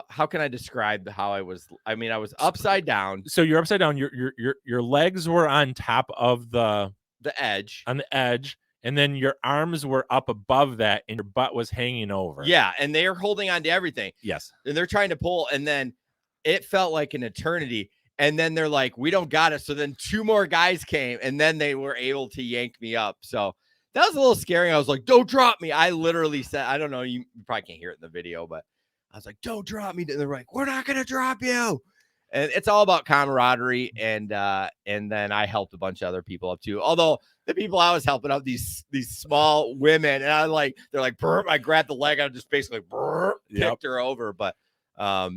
Speaker 2: how can I describe how I was? I mean, I was upside down.
Speaker 1: So you're upside down. Your legs were on top of the
Speaker 2: edge.
Speaker 1: On the edge. And then your arms were up above that, and your butt was hanging over.
Speaker 2: Yeah, and they are holding on to everything.
Speaker 1: Yes.
Speaker 2: And they're trying to pull, and then it felt like an eternity. And then they're like, we don't got it. So then 2 more guys came, and then they were able to yank me up. So that was a little scary. I was like, don't drop me. I literally said, I don't know, you probably can't hear it in the video, but I was like, don't drop me. And they're like, we're not gonna drop you. And it's all about camaraderie. And then I helped a bunch of other people up too. Although the people I was helping out, these small women, and I like, they're like, burp. I grabbed the leg, I just basically kicked her over. But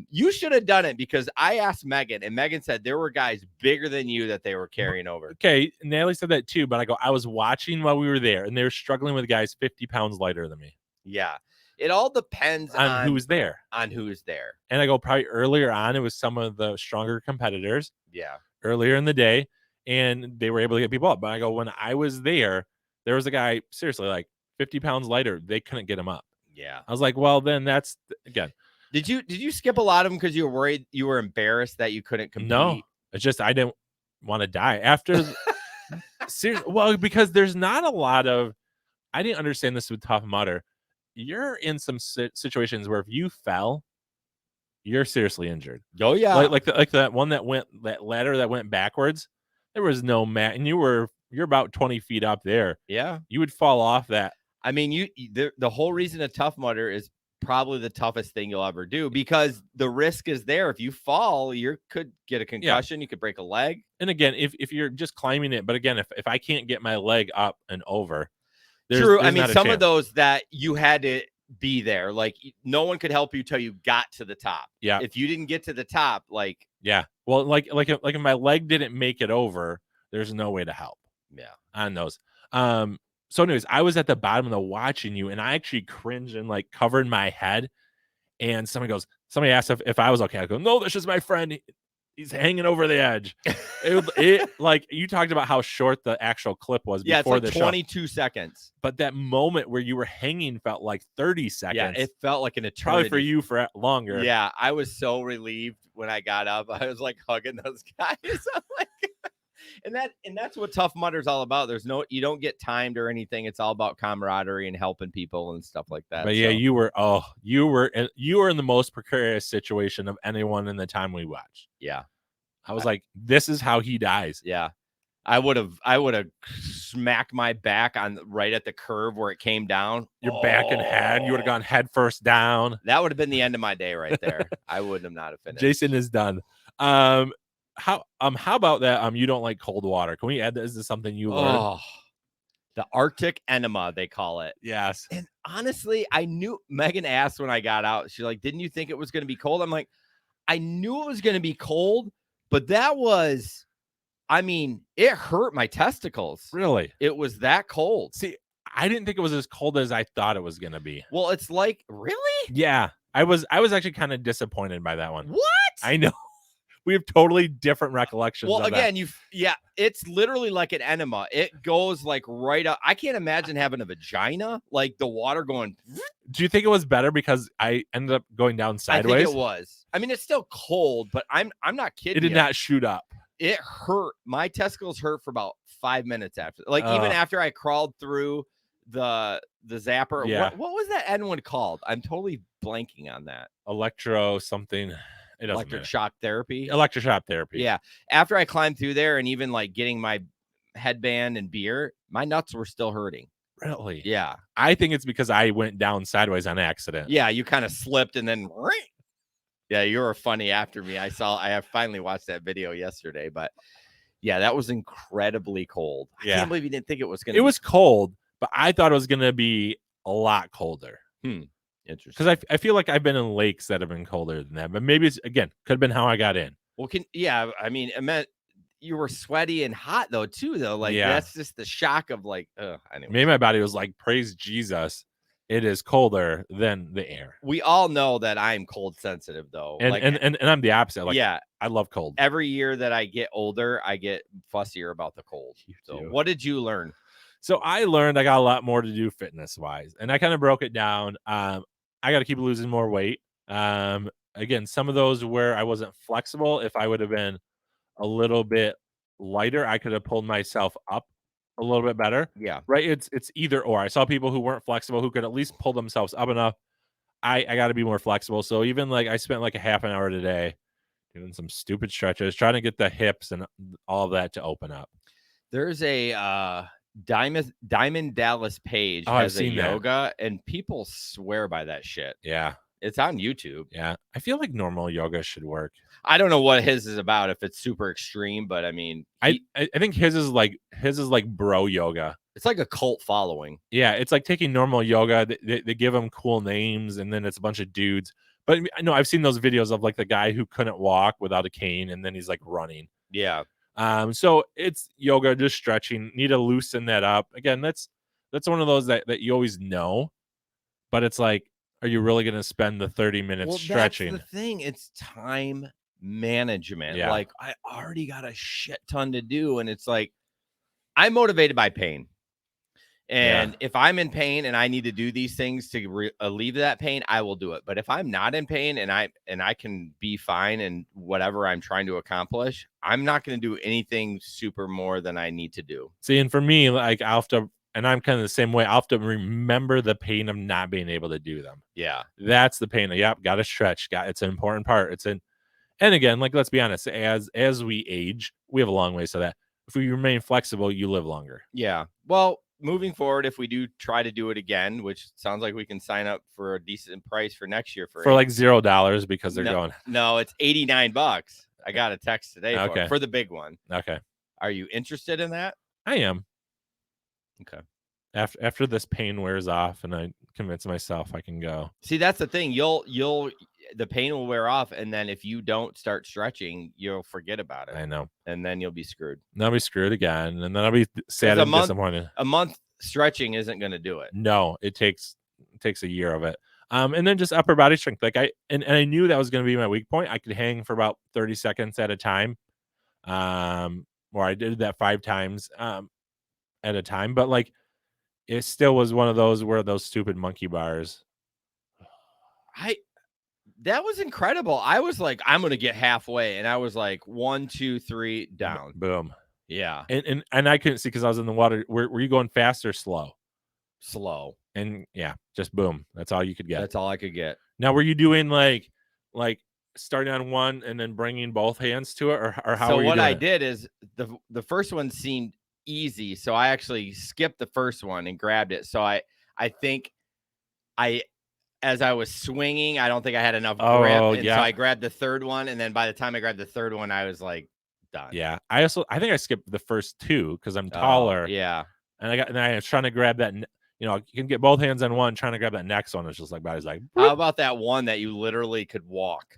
Speaker 2: you should have done it, because I asked Megan, and Megan said there were guys bigger than you that they were carrying over.
Speaker 1: Okay, Natalie said that too, but I was watching while we were there, and they were struggling with guys 50 pounds lighter than me.
Speaker 2: Yeah. It all depends
Speaker 1: on who was there.
Speaker 2: On who is there.
Speaker 1: And I go, probably earlier on, it was some of the stronger competitors.
Speaker 2: Yeah.
Speaker 1: Earlier in the day, and they were able to get people up. But I go, when I was there was a guy, seriously, like 50 pounds lighter. They couldn't get him up.
Speaker 2: Yeah.
Speaker 1: I was like, well, then that's, again.
Speaker 2: Did you skip a lot of them because you were worried, you were embarrassed that you couldn't compete?
Speaker 1: No, it's just I didn't want to die after. Seriously, well, because there's not a lot of, I didn't understand this with Tough Mudder. You're in some situations where if you fell, you're seriously injured.
Speaker 2: Oh yeah,
Speaker 1: like that one that ladder that went backwards. There was no mat, and you're about 20 feet up there.
Speaker 2: Yeah,
Speaker 1: you would fall off that.
Speaker 2: I mean, the whole reason a Tough Mudder is probably the toughest thing you'll ever do, because the risk is there. If you fall, you could get a concussion. You could break a leg.
Speaker 1: And again, if you're just climbing it, but again, if I can't get my leg up and over,
Speaker 2: true. I mean, some of those that you had to be there, like no one could help you till you got to the top.
Speaker 1: Yeah.
Speaker 2: If you didn't get to the top, like,
Speaker 1: yeah. Well, like if my leg didn't make it over, there's no way to help.
Speaker 2: Yeah.
Speaker 1: On those. So anyways, I was at the bottom of the watching you, and I actually cringed and like covered my head. And somebody asked if I was okay. I go, no, this is my friend. He's hanging over the edge. It like you talked about how short the actual clip was.
Speaker 2: Yeah,
Speaker 1: before
Speaker 2: it's like 22 seconds.
Speaker 1: But that moment where you were hanging felt like 30 seconds.
Speaker 2: Yeah, it felt like an eternity.
Speaker 1: Probably for you for longer.
Speaker 2: Yeah, I was so relieved when I got up. I was like hugging those guys. I'm like, and that's what Tough Mudder's all about. You don't get timed or anything. It's all about camaraderie and helping people and stuff like that.
Speaker 1: But yeah, you were in the most precarious situation of anyone in the time we watched.
Speaker 2: Yeah.
Speaker 1: I was like, this is how he dies.
Speaker 2: Yeah. I would have smacked my back on right at the curve where it came down.
Speaker 1: Your back and head. You would have gone head first down.
Speaker 2: That would have been the end of my day right there. I would have not have finished.
Speaker 1: Jason is done. How about that? You don't like cold water. Can we add this to something you learned?
Speaker 2: Oh, the Arctic enema, they call it.
Speaker 1: Yes.
Speaker 2: And honestly, I knew, Megan asked when I got out, she's like, didn't you think it was going to be cold? I'm like, I knew it was going to be cold, but that was, I mean, it hurt my testicles.
Speaker 1: Really?
Speaker 2: It was that cold.
Speaker 1: See, I didn't think it was as cold as I thought it was going to be.
Speaker 2: Well, it's like, really?
Speaker 1: Yeah. I was actually kind of disappointed by that one.
Speaker 2: What?
Speaker 1: I know. We have totally different recollections.
Speaker 2: Well, again, it's literally like an enema. It goes like right up. I can't imagine having a vagina, like the water going.
Speaker 1: Do you think it was better because I ended up going down sideways?
Speaker 2: I think it was. I mean, it's still cold, but I'm not kidding.
Speaker 1: It did not shoot up.
Speaker 2: It hurt. My testicles hurt for about 5 minutes after. Like even after I crawled through the zapper.
Speaker 1: Yeah.
Speaker 2: What was that end one called? I'm totally blanking on that.
Speaker 1: Electro something.
Speaker 2: Electric shock therapy.
Speaker 1: Yeah.
Speaker 2: After I climbed through there and even like getting my headband and beer, my nuts were still hurting.
Speaker 1: Really?
Speaker 2: Yeah.
Speaker 1: I think it's because I went down sideways on accident.
Speaker 2: Yeah, you kind of slipped and then yeah, you were funny after me. I have finally watched that video yesterday, but yeah, that was incredibly cold. I can't believe you didn't think it was gonna.
Speaker 1: It was cold, but I thought it was gonna be a lot colder.
Speaker 2: Interesting.
Speaker 1: Because I feel like I've been in lakes that have been colder than that, but maybe it's again could have been how I got in.
Speaker 2: Well, I mean, it meant you were sweaty and hot though too. Like that's just the shock of like. Anyway.
Speaker 1: Maybe my body was like, praise Jesus, it is colder than the air.
Speaker 2: We all know that I'm cold sensitive though,
Speaker 1: and
Speaker 2: like,
Speaker 1: and I'm the opposite. Like,
Speaker 2: yeah,
Speaker 1: I love cold.
Speaker 2: Every year that I get older, I get fussier about the cold. So, what did you learn?
Speaker 1: So I learned I got a lot more to do fitness wise, and I kind of broke it down. I got to keep losing more weight. Again, some of those where I wasn't flexible, if I would have been a little bit lighter, I could have pulled myself up a little bit better.
Speaker 2: Yeah.
Speaker 1: Right. It's either or. I saw people who weren't flexible who could at least pull themselves up enough. I got to be more flexible. So even like I spent like a half an hour today doing some stupid stretches, trying to get the hips and all of that to open up.
Speaker 2: There's a Diamond Dallas Page
Speaker 1: Oh, I've
Speaker 2: has a
Speaker 1: seen that.
Speaker 2: yoga, and people swear by that shit.
Speaker 1: Yeah.
Speaker 2: It's on YouTube.
Speaker 1: Yeah. I feel like normal yoga should work.
Speaker 2: I don't know what his is about, if it's super extreme, but I mean,
Speaker 1: I think his is like bro yoga.
Speaker 2: it's like a cult following.
Speaker 1: Yeah, it's like taking normal yoga. They give them cool names, and then it's a bunch of dudes. But I know I've seen those videos of like the guy who couldn't walk without a cane, and then he's like running.
Speaker 2: Yeah.
Speaker 1: So it's yoga, just stretching. Need to loosen that up. Again, that's one of those that you always know, but it's like, are you really going to spend the 30 minutes stretching?
Speaker 2: That's the thing. It's time management.
Speaker 1: Yeah.
Speaker 2: Like, I already got a shit ton to do, and it's like, I'm motivated by pain. And if I'm in pain and I need to do these things to alleviate that pain, I will do it. But if I'm not in pain and I can be fine in whatever I'm trying to accomplish, I'm not going to do anything super more than I need to do.
Speaker 1: See, and for me, like I'll have to, and I'm kind of the same way. I'll have to remember the pain of not being able to do them.
Speaker 2: Yeah,
Speaker 1: that's the pain. Yep, got to stretch. It's an important part. And again, like let's be honest, as we age, we have a long ways to that. If we remain flexible, you live longer.
Speaker 2: Yeah. Well, moving forward, if we do try to do it again, which sounds like we can sign up for a decent price for next year for
Speaker 1: like $0 because they're going.
Speaker 2: No, it's $89. I got a text today for the big one.
Speaker 1: Okay.
Speaker 2: Are you interested in that?
Speaker 1: I am.
Speaker 2: Okay.
Speaker 1: After this pain wears off and I convince myself I can go.
Speaker 2: See, that's the thing. The pain will wear off, and then if you don't start stretching, you'll forget about it.
Speaker 1: I know.
Speaker 2: And then you'll be screwed.
Speaker 1: Then I'll be screwed again, and then I'll be sad and disappointed.
Speaker 2: A month stretching isn't going to do it.
Speaker 1: No, it takes a year of it. And then just upper body strength. Like I knew that was going to be my weak point. I could hang for about 30 seconds at a time. Or I did that 5 times at a time, but like it still was one of those where those stupid monkey bars.
Speaker 2: That was incredible. I was like, I'm going to get halfway. And I was like, 1, 2, 3, down.
Speaker 1: Boom.
Speaker 2: Yeah.
Speaker 1: And I couldn't see because I was in the water. Were you going fast or slow?
Speaker 2: Slow.
Speaker 1: And yeah, just boom. That's all you could get.
Speaker 2: That's all I could get.
Speaker 1: Now, were you doing like starting on one and then bringing both hands to it, or how?
Speaker 2: So
Speaker 1: were you
Speaker 2: what
Speaker 1: doing
Speaker 2: I did is the first one seemed easy, so I actually skipped the first one and grabbed it. So I think as I was swinging, I don't think I had enough grip, and so I grabbed the third one, and then by the time I grabbed the third one, I was like done.
Speaker 1: Yeah, I think I skipped the first 2 because I'm taller.
Speaker 2: Yeah,
Speaker 1: and I was trying to grab that. You know, you can get both hands on one, trying to grab that next one. It's just like body's like.
Speaker 2: How about that one that you literally could walk?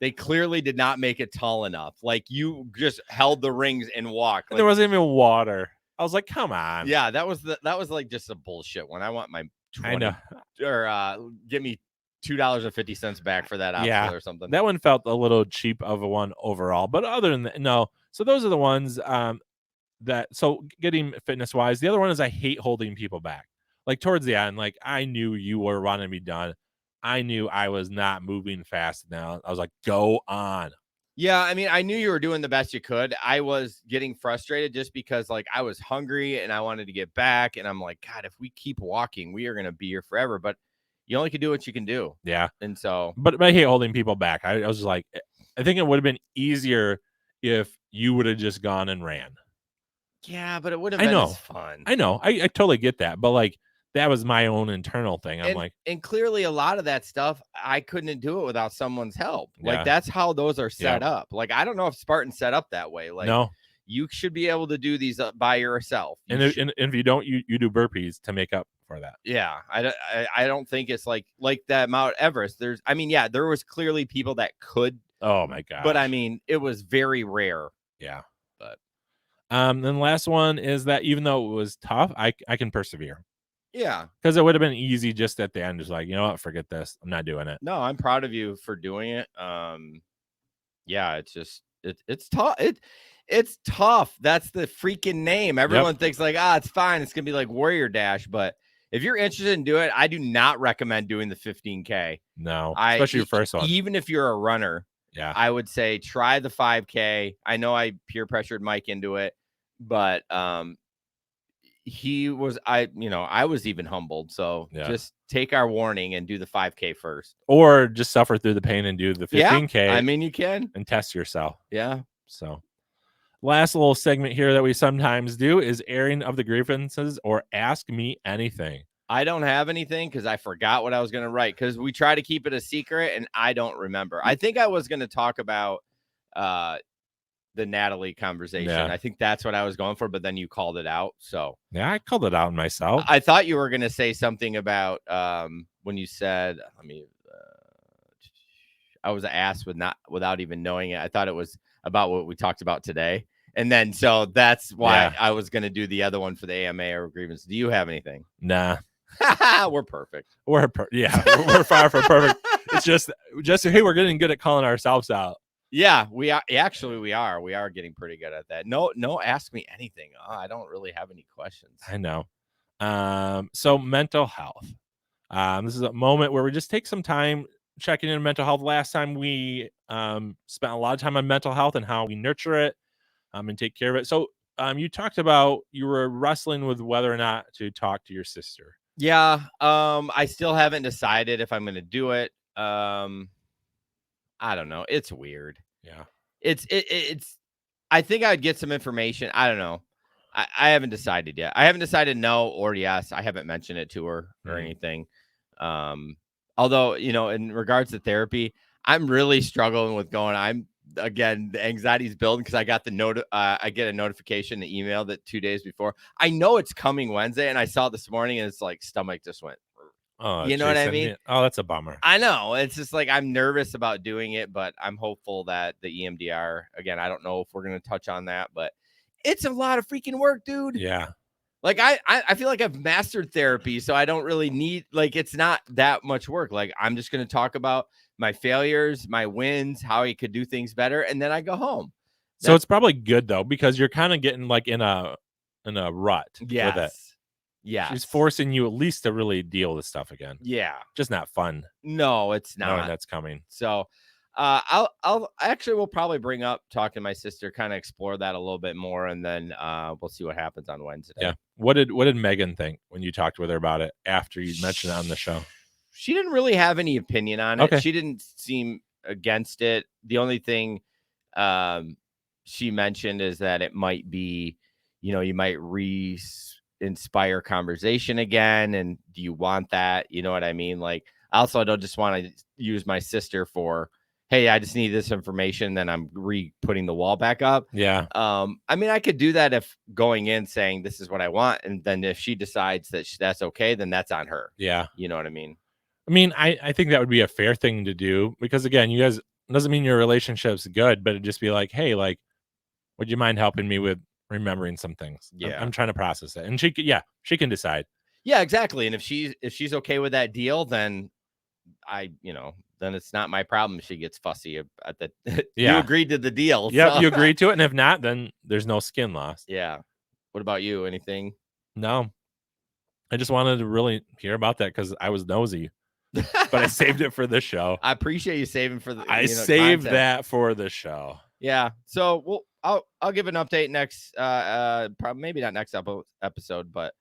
Speaker 2: They clearly did not make it tall enough. Like you just held the rings and walked. Like,
Speaker 1: there wasn't even water. I was like, come on.
Speaker 2: Yeah, that was like just a bullshit one. I want my 20,
Speaker 1: I know.
Speaker 2: Or give me $2.50 back for that option or something.
Speaker 1: That one felt a little cheap of a one overall, but other than that, no. So those are the ones so getting fitness wise. The other one is I hate holding people back. Like towards the end, like I knew you were wanting me done. I knew I was not moving fast enough. I was like, go on.
Speaker 2: Yeah, I mean, I knew you were doing the best you could. I was getting frustrated just because like I was hungry and I wanted to get back. And I'm like, God, if we keep walking, we are going to be here forever. But you only can do what you can do.
Speaker 1: Yeah.
Speaker 2: And so.
Speaker 1: But I hate holding people back. I was like, I think it would have been easier if you would have just gone and ran.
Speaker 2: Yeah, but it would have been as fun.
Speaker 1: I know. I totally get that. But like, that was my own internal thing.
Speaker 2: And clearly a lot of that stuff, I couldn't do it without someone's help. Like that's how those are set up. Like, I don't know if Spartan's set up that way. Like,
Speaker 1: no,
Speaker 2: you should be able to do these by yourself.
Speaker 1: And if you don't, you do burpees to make up for that.
Speaker 2: Yeah. I don't think it's like that Mount Everest. There was clearly people that could.
Speaker 1: Oh my God.
Speaker 2: But I mean, it was very rare.
Speaker 1: Yeah.
Speaker 2: But
Speaker 1: then the last one is that even though it was tough, I can persevere.
Speaker 2: Yeah,
Speaker 1: because it would have been easy just at the end, just like, you know what, forget this, I'm not doing it.
Speaker 2: No, I'm proud of you for doing it. Yeah, it's just it's tough. It's tough. That's the freaking name. Everyone thinks like, it's fine. It's gonna be like Warrior Dash, but if you're interested in doing it, I do not recommend doing the 15K.
Speaker 1: No, especially your first one.
Speaker 2: Even if you're a runner, I would say try the 5K. I know I peer pressured Mike into it, but he was, I was even humbled. So
Speaker 1: Yeah.
Speaker 2: just take our warning and do the 5K first.
Speaker 1: Or just suffer through the pain and do the
Speaker 2: Yeah,
Speaker 1: 15K
Speaker 2: I mean, you can.
Speaker 1: and test yourself.
Speaker 2: Yeah.
Speaker 1: So last little segment here that we sometimes do is airing of the grievances or ask me anything.
Speaker 2: I don't have anything because I forgot what I was going to write because we try to keep it a secret and I don't remember. I think I was going to talk about the Natalie conversation.
Speaker 1: Yeah.
Speaker 2: I think that's what I was going for, but then you called it out. So
Speaker 1: Yeah, I called it out myself.
Speaker 2: I thought you were going to say something about when you said, I was asked without even knowing it. I thought it was about what we talked about today. And then so that's why I was going to do the other one for the AMA or grievance. Do you have anything?
Speaker 1: Nah.
Speaker 2: We're perfect.
Speaker 1: We're far from perfect. It's just hey, we're getting good at calling ourselves out.
Speaker 2: Yeah, we are. Actually, we are. We are getting pretty good at that. No, ask me anything. Oh, I don't really have any questions.
Speaker 1: I know. So mental health. This is a moment where we just take some time checking in mental health. Last time we spent a lot of time on mental health and how we nurture it and take care of it. So you talked about you were wrestling with whether or not to talk to your sister.
Speaker 2: Yeah. I still haven't decided if I'm going to do it. I don't know. It's weird.
Speaker 1: Yeah.
Speaker 2: It's I think I'd get some information. I don't know. I haven't decided yet. I haven't decided no or yes. I haven't mentioned it to her or anything. Although, in regards to therapy, I'm really struggling with going. Again, the anxiety's building because I got I get a notification, the email that 2 days before. I know it's coming Wednesday, and I saw it this morning, and it's like stomach just went.
Speaker 1: Oh,
Speaker 2: you know what I mean?
Speaker 1: Oh, that's a bummer.
Speaker 2: I know. It's just like I'm nervous about doing it, but I'm hopeful that the EMDR, again, I don't know if we're going to touch on that, but it's a lot of freaking work, dude.
Speaker 1: Yeah.
Speaker 2: Like I feel like I've mastered therapy, so I don't really need, like, it's not that much work. Like, I'm just going to talk about my failures, my wins, how I could do things better, and then I go home.
Speaker 1: So it's probably good though, because you're kind of getting like in a rut with it.
Speaker 2: Yeah.
Speaker 1: She's forcing you at least to really deal with stuff again.
Speaker 2: Yeah.
Speaker 1: Just not fun.
Speaker 2: No, it's not.
Speaker 1: Knowing that's coming.
Speaker 2: So we'll probably bring up talking to my sister, kind of explore that a little bit more, and then we'll see what happens on Wednesday.
Speaker 1: Yeah. What did Megan think when you talked with her about it after you mentioned it on the show?
Speaker 2: She didn't really have any opinion on it.
Speaker 1: Okay.
Speaker 2: She didn't seem against it. The only thing she mentioned is that it might be, you might inspire conversation again, and do you want that? You know what I mean? Like, also, I don't just want to use my sister for, hey, I just need this information, then I'm putting the wall back up.
Speaker 1: Yeah.
Speaker 2: I mean, I could do that if going in saying this is what I want, and then if she decides that that's okay, then that's on her.
Speaker 1: Yeah.
Speaker 2: You know what I mean?
Speaker 1: I mean, I think that would be a fair thing to do, because again, you guys, it doesn't mean your relationship's good, but it'd just be like, hey, like, would you mind helping me with remembering some things?
Speaker 2: Yeah.
Speaker 1: I'm trying to process it. And she can decide.
Speaker 2: Yeah, exactly. And if she's okay with that deal, then then it's not my problem if she gets fussy at the you agreed to the deal.
Speaker 1: Yeah,
Speaker 2: so.
Speaker 1: You agreed to it, and if not, then there's no skin lost.
Speaker 2: Yeah. What about you? Anything?
Speaker 1: No. I just wanted to really hear about that because I was nosy. But I saved it for this show.
Speaker 2: I appreciate you saving for the
Speaker 1: I saved
Speaker 2: content.
Speaker 1: that for the show.
Speaker 2: Yeah. So I'll give an update next probably maybe not next episode, but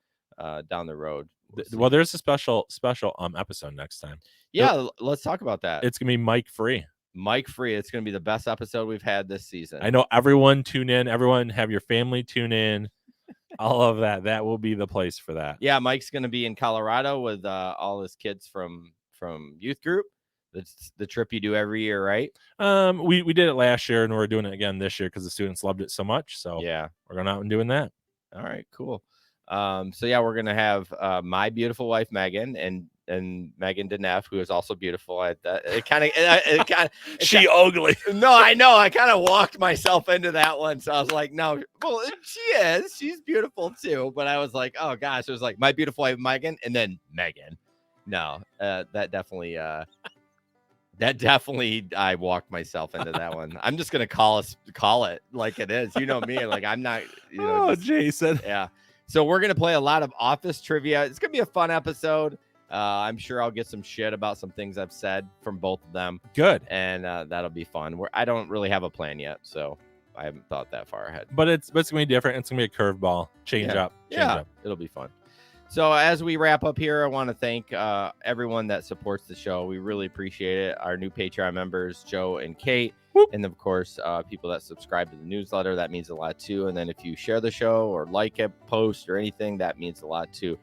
Speaker 2: down the road.
Speaker 1: Well, there's a special episode next time.
Speaker 2: Yeah, let's talk about that.
Speaker 1: It's gonna be Mike free.
Speaker 2: It's gonna be the best episode we've had this season.
Speaker 1: I know, everyone tune in, everyone have your family tune in. All of that will be the place for that.
Speaker 2: Yeah, Mike's gonna be in Colorado with all his kids from youth group. That's the trip you do every year, right?
Speaker 1: We did it last year, and we're doing it again this year because the students loved it so much. So yeah, we're going out and doing that.
Speaker 2: All right, cool. So yeah, we're gonna have my beautiful wife Megan and Megan Denef, who is also beautiful.
Speaker 1: She ugly.
Speaker 2: No, I know. I kind of walked myself into that one, so I was like, no, well, she's beautiful too. But I was like, oh gosh, it was like my beautiful wife Megan, and then Megan. No, that definitely I walked myself into that one. I'm just gonna call it like it is. You know me, like I'm not.
Speaker 1: Jason.
Speaker 2: Yeah. So we're gonna play a lot of office trivia. It's gonna be a fun episode. I'm sure I'll get some shit about some things I've said from both of them.
Speaker 1: Good.
Speaker 2: And that'll be fun. I don't really have a plan yet, so I haven't thought that far ahead.
Speaker 1: But it's gonna be different. It's gonna be a curveball, change up.
Speaker 2: It'll be fun. So as we wrap up here, I want to thank everyone that supports the show. We really appreciate it. Our new Patreon members, Joe and Kate, and of course, people that subscribe to the newsletter. That means a lot too. And then if you share the show or like a post or anything, that means a lot too.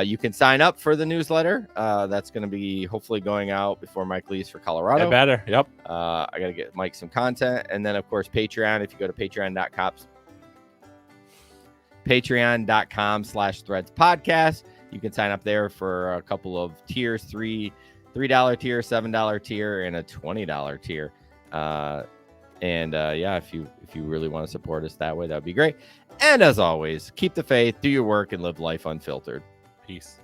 Speaker 2: You can sign up for the newsletter. That's going to be hopefully going out before Mike leaves for Colorado.
Speaker 1: I better. Yep.
Speaker 2: I got to get Mike some content. And then, of course, Patreon. If you go to patreon.com/Threads Podcast, you can sign up there for a couple of tiers, $3 tier, $7 tier, and a $20 tier. If you really want to support us that way, that'd be great. And as always, keep the faith, do your work, and live life unfiltered.
Speaker 1: Peace.